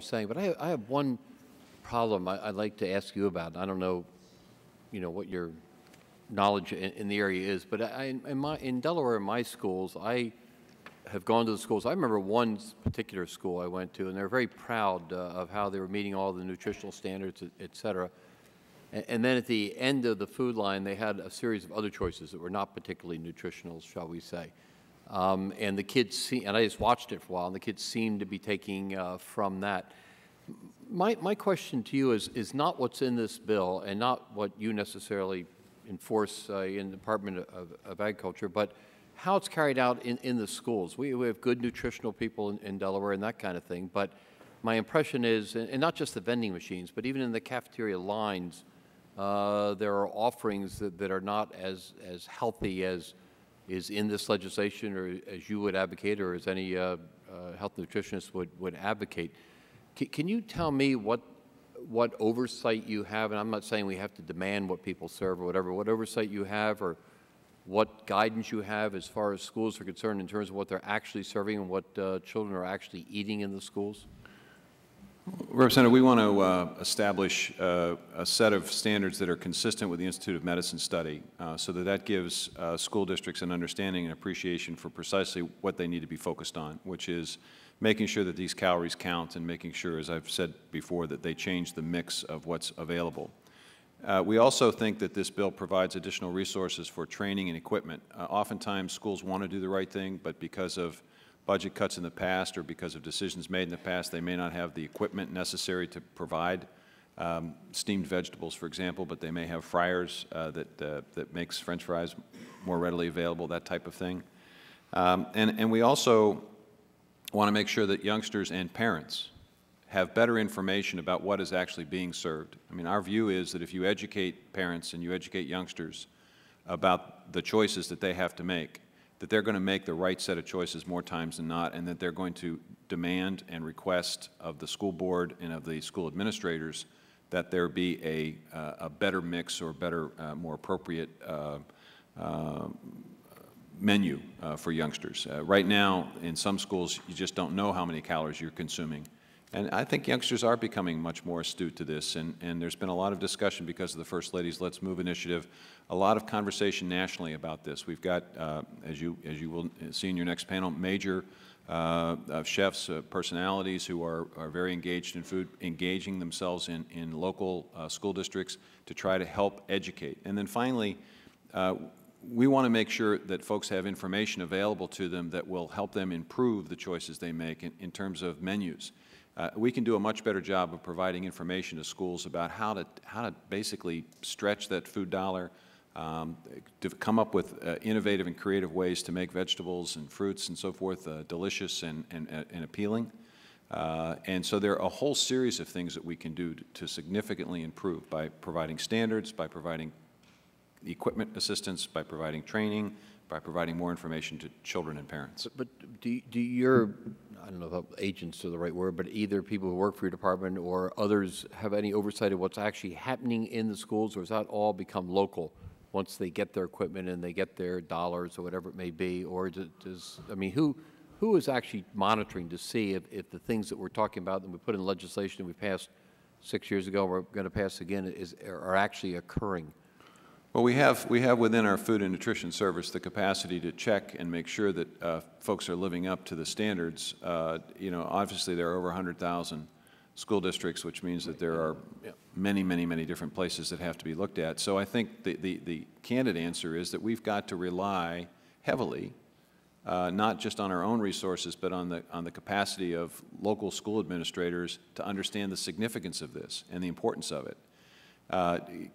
saying, but I have one problem I'd like to ask you about. I don't know, what your knowledge in the area is, but in Delaware, in my schools, I have gone to the schools. I remember one particular school I went to, and they were very proud of how they were meeting all the nutritional standards, et cetera. And then at the end of the food line, they had a series of other choices that were not particularly nutritional, shall we say. And the kids, and I just watched it for a while, and the kids seemed to be taking from that. My question to you is not what's in this bill and not what you necessarily enforce in the Department of Agriculture, but how it's carried out in the schools. We have good nutritional people in Delaware and that kind of thing, but my impression is, and not just the vending machines, but even in the cafeteria lines, there are offerings that are not as healthy as is in this legislation, or as you would advocate, or as any health nutritionist would advocate. Can you tell me what oversight you have? And I'm not saying we have to demand what people serve or whatever. What oversight you have, or what guidance you have as far as schools are concerned in terms of what they're actually serving and what children are actually eating in the schools? Representative, we want to establish a set of standards that are consistent with the Institute of Medicine study, so that gives school districts an understanding and appreciation for precisely what they need to be focused on, which is making sure that these calories count and making sure, as I've said before, that they change the mix of what's available. We also think that this bill provides additional resources for training and equipment. Oftentimes schools want to do the right thing, but because of budget cuts in the past or because of decisions made in the past, they may not have the equipment necessary to provide steamed vegetables, for example, but they may have fryers that makes French fries more readily available, that type of thing. And we also want to make sure that youngsters and parents have better information about what is actually being served. I mean, our view is that if you educate parents and you educate youngsters about the choices that they have to make, that they're going to make the right set of choices more times than not, and that they're going to demand and request of the school board and of the school administrators that there be a better mix or better, more appropriate menu for youngsters. Right now, in some schools, you just don't know how many calories you're consuming. And I think youngsters are becoming much more astute to this, and there's been a lot of discussion because of the First Lady's Let's Move initiative, a lot of conversation nationally about this. We've got, as you will see in your next panel, major chefs, personalities who are very engaged in food, engaging themselves in local school districts to try to help educate. And then finally, we want to make sure that folks have information available to them that will help them improve the choices they make in terms of menus. We can do a much better job of providing information to schools about how to basically stretch that food dollar, to come up with innovative and creative ways to make vegetables and fruits and so forth delicious and appealing. And so there are a whole series of things that we can do to significantly improve by providing standards, by providing equipment assistance, by providing training, by providing more information to children and parents. But do your, I don't know if agents are the right word, but either people who work for your department or others have any oversight of what's actually happening in the schools, or does that all become local once they get their equipment and they get their dollars or whatever it may be? Or I mean, who is actually monitoring to see if the things that we're talking about that we put in legislation that we passed 6 years ago, we're going to pass again, are actually occurring? Well, we have within our Food and Nutrition Service the capacity to check and make sure that folks are living up to the standards. Obviously there are over 100,000 school districts, which means that there are many, many, many different places that have to be looked at. So I think the candid answer is that we've got to rely heavily, not just on our own resources, but on the capacity of local school administrators to understand the significance of this and the importance of it.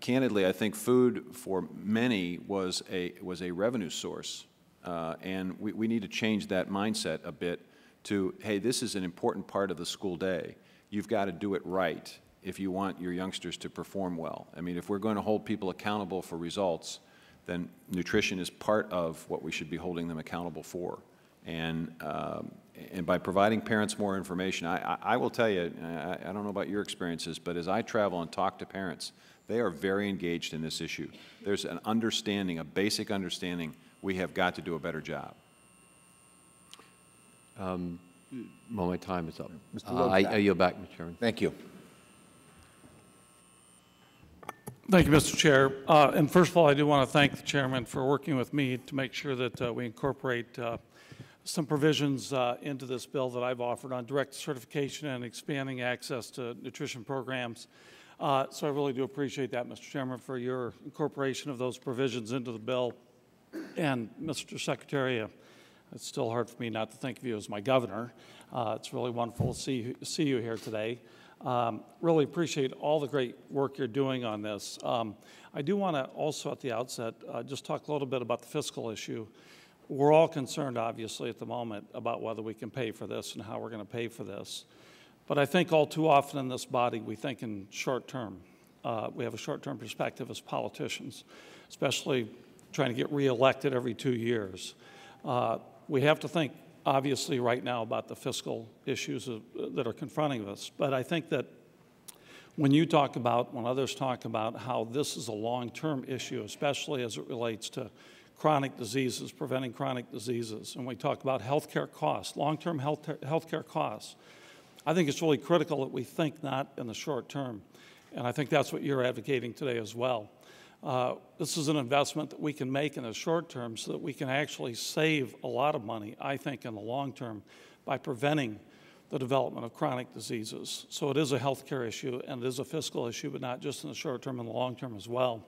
Candidly, I think food for many was a revenue source, and we need to change that mindset a bit to, hey, this is an important part of the school day. You've got to do it right if you want your youngsters to perform well. I mean, if we're going to hold people accountable for results, then nutrition is part of what we should be holding them accountable for. And by providing parents more information, I will tell you, I don't know about your experiences, but as I travel and talk to parents, they are very engaged in this issue. There's an understanding, a basic understanding, we have got to do a better job. Well, my time is up. Mr. I Loebsack. yield back, Mr. Chairman. Thank you. Thank you, Mr. Chair. And first of all, I do want to thank the chairman for working with me to make sure that we incorporate some provisions into this bill that I've offered on direct certification and expanding access to nutrition programs. So I really do appreciate that, Mr. Chairman, for your incorporation of those provisions into the bill. And Mr. Secretary, it's still hard for me not to think of you as my governor. It's really wonderful to see you here today. Really appreciate all the great work you're doing on this. I do want to also at the outset just talk a little bit about the fiscal issue. We're all concerned, obviously, at the moment about whether we can pay for this and how we're going to pay for this. But I think all too often in this body, we think in short term. We have a short-term perspective as politicians, especially trying to get reelected every 2 years. We have to think, obviously, right now about the fiscal issues that are confronting us. But I think that when others talk about how this is a long-term issue, especially as it relates to chronic diseases, preventing chronic diseases, and we talk about healthcare costs, long-term healthcare costs, I think it's really critical that we think not in the short term. And I think that's what you're advocating today as well. This is an investment that we can make in the short term so that we can actually save a lot of money, I think, in the long term by preventing the development of chronic diseases. So it is a healthcare issue and it is a fiscal issue, but not just in the short term, in the long term as well.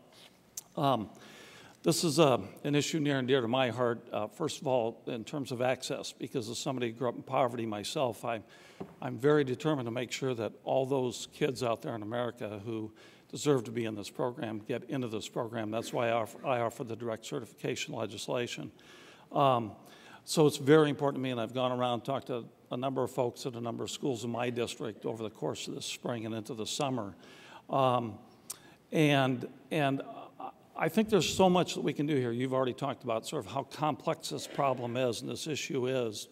This is an issue near and dear to my heart, first of all, in terms of access, because as somebody who grew up in poverty myself, I'm very determined to make sure that all those kids out there in America who deserve to be in this program get into this program. That's why I offer the direct certification legislation. So it's very important to me, and I've gone around and talked to a number of folks at a number of schools in my district over the course of this spring and into the summer. And I think there's so much that we can do here. You've already talked about sort of how complex this problem is and this issue is.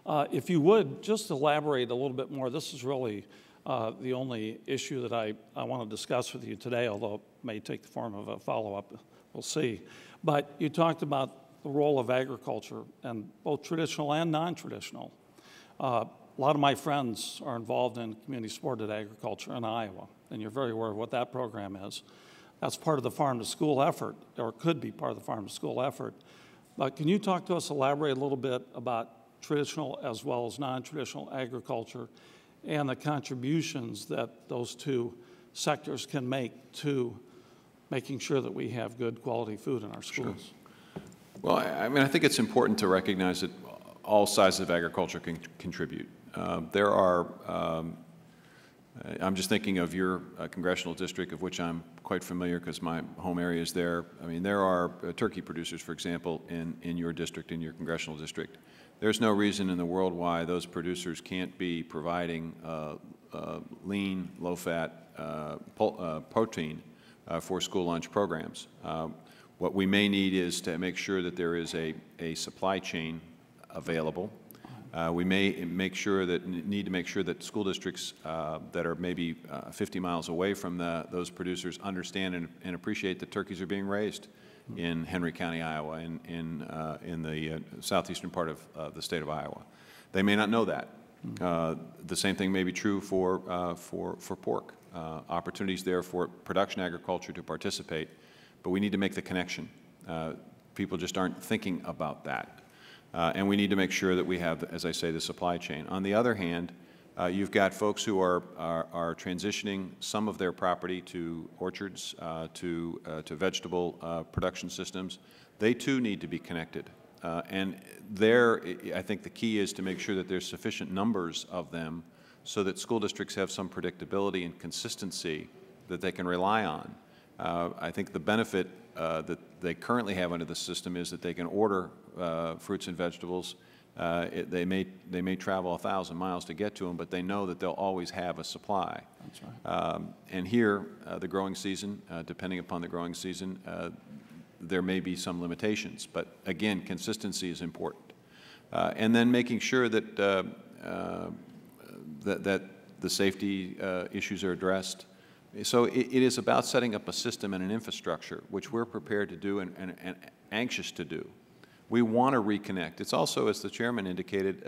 If you would, just elaborate a little bit more. This is really the only issue that I want to discuss with you today, although it may take the form of a follow-up. We'll see. But you talked about the role of agriculture, and both traditional and non-traditional. A lot of my friends are involved in community-supported agriculture in Iowa, and you're very aware of what that program is. That's part of the farm-to-school effort, or could be part of the farm-to-school effort. But can you talk to us, elaborate a little bit about traditional as well as non-traditional agriculture and the contributions that those two sectors can make to making sure that we have good quality food in our schools? Sure. Well, I mean, I think it's important to recognize that all sizes of agriculture can contribute. There are, I'm just thinking of your congressional district, of which I'm quite familiar because my home area is there. I mean, there are turkey producers, for example, in your district, in your congressional district. There's no reason in the world why those producers can't be providing lean, low-fat protein for school lunch programs. What we may need is to make sure that there is a supply chain available. We may need to make sure that school districts that are maybe 50 miles away from those producers understand and appreciate that turkeys are being raised in Henry County, Iowa, in the southeastern part of the state of Iowa. They may not know that. The same thing may be true for pork. Opportunities there for production agriculture to participate, but we need to make the connection. People just aren't thinking about that. And we need to make sure that we have, as I say, the supply chain. On the other hand, you've got folks who are transitioning some of their property to orchards, to vegetable production systems. They too need to be connected. And there, I think the key is to make sure that there's sufficient numbers of them so that school districts have some predictability and consistency that they can rely on. I think the benefit that they currently have under the system is that they can order fruits and vegetables. They may travel 1,000 miles to get to them, but they know that they'll always have a supply. That's right. And here, the growing season, depending upon the growing season, there may be some limitations. But again, consistency is important. And then making sure that that the safety issues are addressed. So it is about setting up a system and an infrastructure, which we're prepared to do and anxious to do. we want to reconnect. It's also, as the chairman indicated,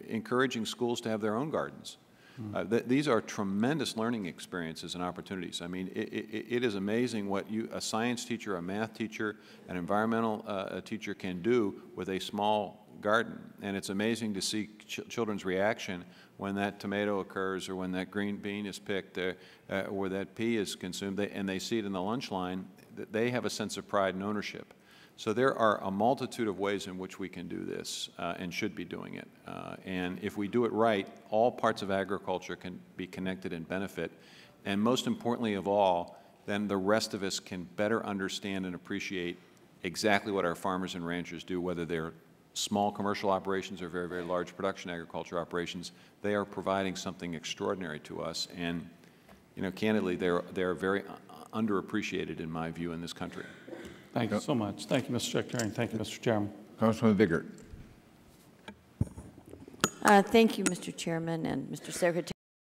encouraging schools to have their own gardens. These are tremendous learning experiences and opportunities. I mean, it is amazing what a science teacher, a math teacher, an environmental teacher can do with a small garden. And it's amazing to see children's reaction when that tomato occurs, or when that green bean is picked, or that pea is consumed, and they see it in the lunch line. They have a sense of pride and ownership. So there are a multitude of ways in which we can do this and should be doing it. And if we do it right, all parts of agriculture can be connected and benefit. And most importantly of all, then the rest of us can better understand and appreciate exactly what our farmers and ranchers do, whether they're small commercial operations or very, very large production agriculture operations. They are providing something extraordinary to us. And, you know, candidly, they're very underappreciated, in my view, in this country. Thank you so much. Thank you, Mr. Secretary, and thank you, Mr. Chairman. Councilman Biggert. Thank you, Mr. Chairman and Mr. Secretary.